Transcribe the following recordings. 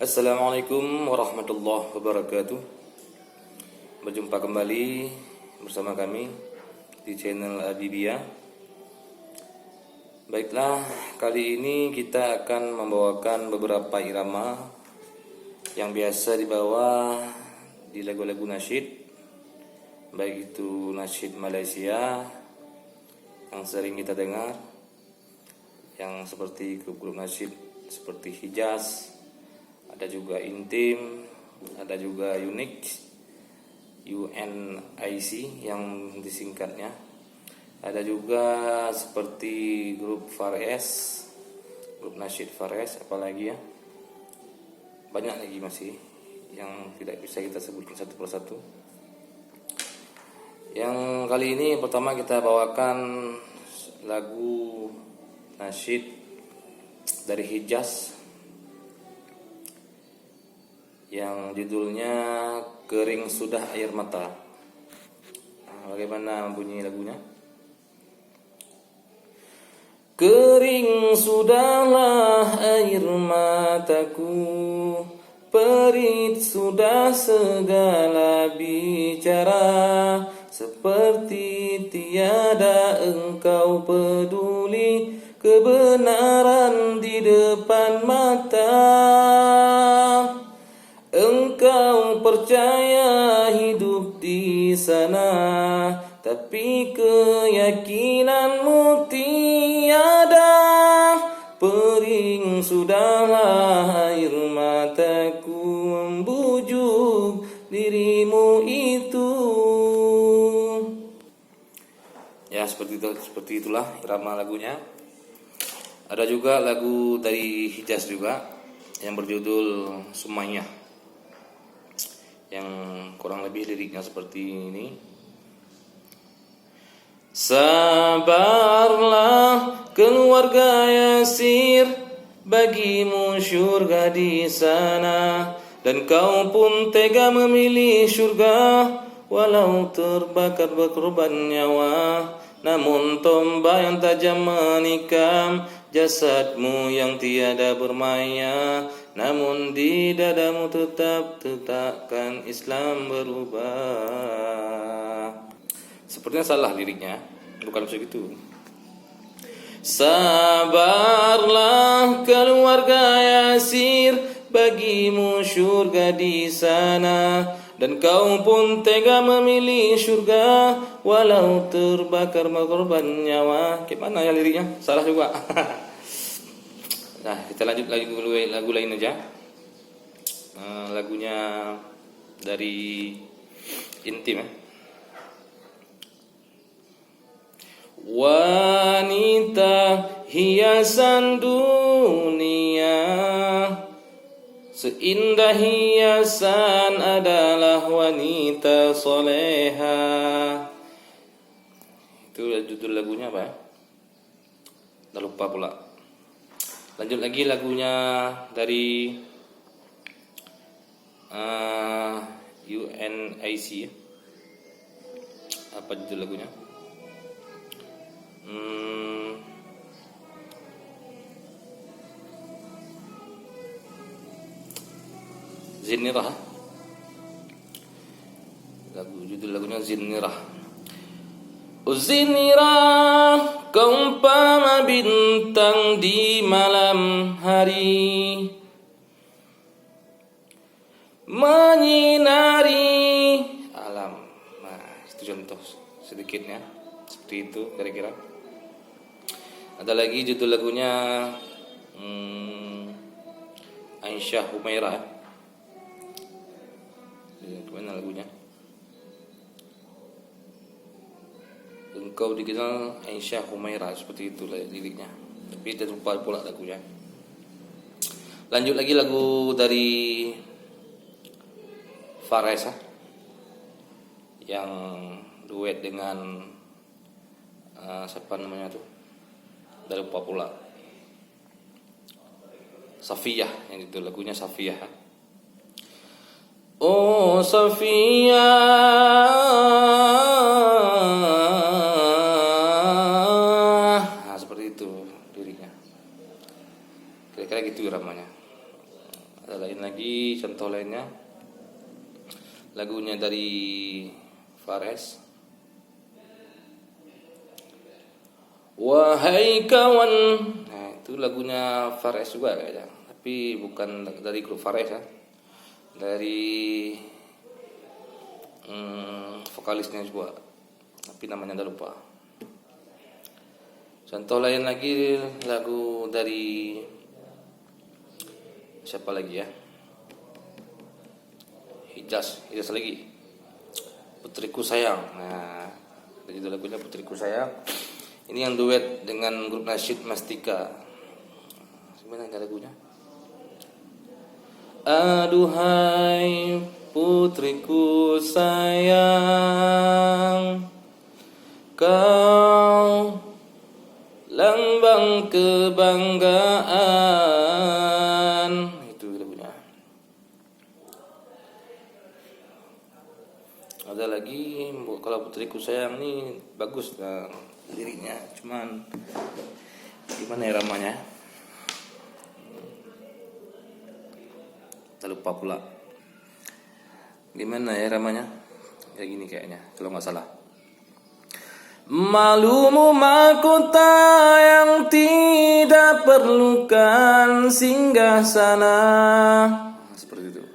Assalamualaikum warahmatullahi wabarakatuh. Berjumpa kembali bersama kami di channel Abibia. Baiklah, kali ini kita akan membawakan beberapa irama yang biasa dibawa di lagu-lagu nasyid, baik itu nasyid Malaysia yang sering kita dengar, yang seperti grup-grup nasyid seperti Hijaz, ada juga Intim, ada juga UNIC yang disingkatnya. Ada juga seperti grup Fares, grup nasyid Fares, apalagi ya. Banyak lagi masih yang tidak bisa kita sebutkan satu persatu. Yang kali ini pertama kita bawakan lagu nasyid dari Hijaz yang judulnya Kering Sudah Air Mata. Bagaimana bunyi lagunya? Kering sudahlah air mataku, perit sudah segala bicara, seperti tiada engkau peduli kebenaran di depan mata. Engkau percaya hidup di sana, tapi keyakinanmu tiada. Pering sudahlah air mataku membujuk dirimu itu. Ya, seperti itulah irama lagunya. Ada juga lagu dari Hijaz juga yang berjudul Sumayyah, yang kurang lebih liriknya seperti ini. Sabarlah keluarga Yasir, bagimu syurga di sana, dan kau pun tega memilih syurga walau terbakar berkorban nyawa. Namun tombak yang tajam menikam jasadmu yang tiada bermaya, namun di dadamu tetapkan Islam berubah. Sepertinya salah liriknya, bukan begitu. Sabarlah keluarga Yasir, bagimu syurga di sana, dan kau pun tega memilih syurga walau terbakar berkorban nyawa. Gimana ya liriknya? Salah juga. Nah, kita lanjut lagu lain aja. Lagunya dari Intim ya. Wanita hiasan dunia, seindah hiasan adalah wanita soleha. Itu judul lagunya apa ya? Udah lupa pula. Lanjut lagi lagunya dari UNIC. Apa judul lagunya? Zinnirah. Judul lagunya Zinnirah. Zinnirah, kau umpama bintang di malam hari, menyinari alam. Nah, itu contoh sedikitnya. Seperti itu kira-kira. Ada lagi judul lagunya Aisyah Humairah. Gimana lagunya? Engkau dikenal Aisyah Humairah, seperti itu liriknya. Tapi tidak lupa pula lagunya. Lanjut lagi lagu dari Fares yang duet dengan siapa namanya tuh? Udah lupa pula. Safiyah, yang itu lagunya Safiyah. Oh Safiyah. Nah, seperti itu liriknya. Kira-kira gitu iramanya. Ada lain lagi contoh lainnya. Lagunya dari Fares. Wahai kawan. Nah, itu lagunya Fares juga kayaknya. Tapi bukan dari grup Fares ya. Dari vokalisnya juga. Tapi namanya udah lupa. Contoh lain lagi lagu dari siapa lagi ya? Hijaz lagi. Putriku Sayang. Nah, itu lagunya Putriku Sayang. Ini yang duet dengan grup nasyid Mastika. Gimana lagunya? Aduhai putriku sayang, kau lambang kebanggaan. Itu lagunya. Ada lagi, kalau Putriku Sayang nih bagus liriknya, cuman gimana ya ramanya? Tak lupa pula. Gimana ya ramanya? Kayak gini kayaknya, kalau nggak salah. Malumu mahkota yang tidak perlukan singgah sana. Seperti itu.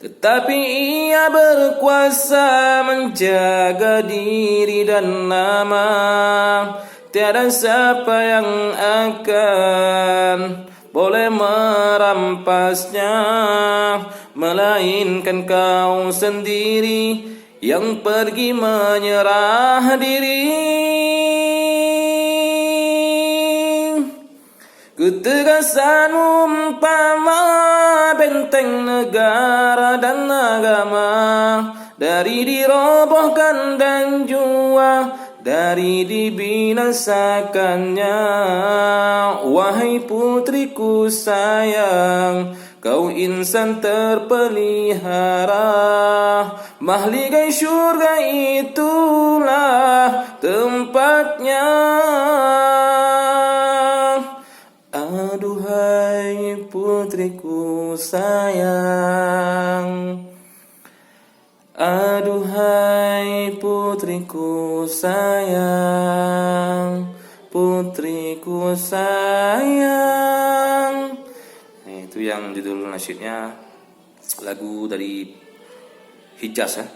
Tetapi ia berkuasa menjaga diri dan nama. Tiada siapa yang akan boleh merampasnya, melainkan kau sendiri yang pergi menyerah diri. Ketegasanmu umpama benteng negara dan agama, dari dirobohkan dan jua, dari dibinasakannya. Wahai putriku sayang, kau insan terpelihara, mahligai syurga itulah tempatnya. Aduhai putriku sayang, aduhai putriku sayang, putriku sayang. Nah, itu yang judul nasyidnya, lagu dari Hijaz ya,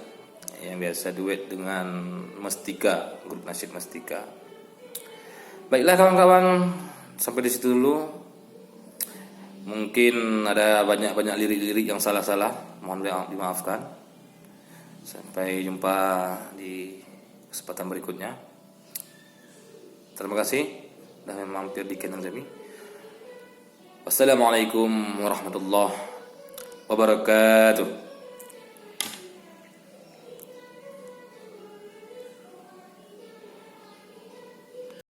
yang biasa duet dengan Mastika, grup nasyid Mastika. Baiklah kawan-kawan, sampai di situ dulu. Mungkin ada banyak lirik-lirik yang salah-salah, mohon dimaafkan. Sampai jumpa di kesempatan berikutnya. Terima kasih sudah mampir di channel kami. Wassalamualaikum warahmatullahi wabarakatuh.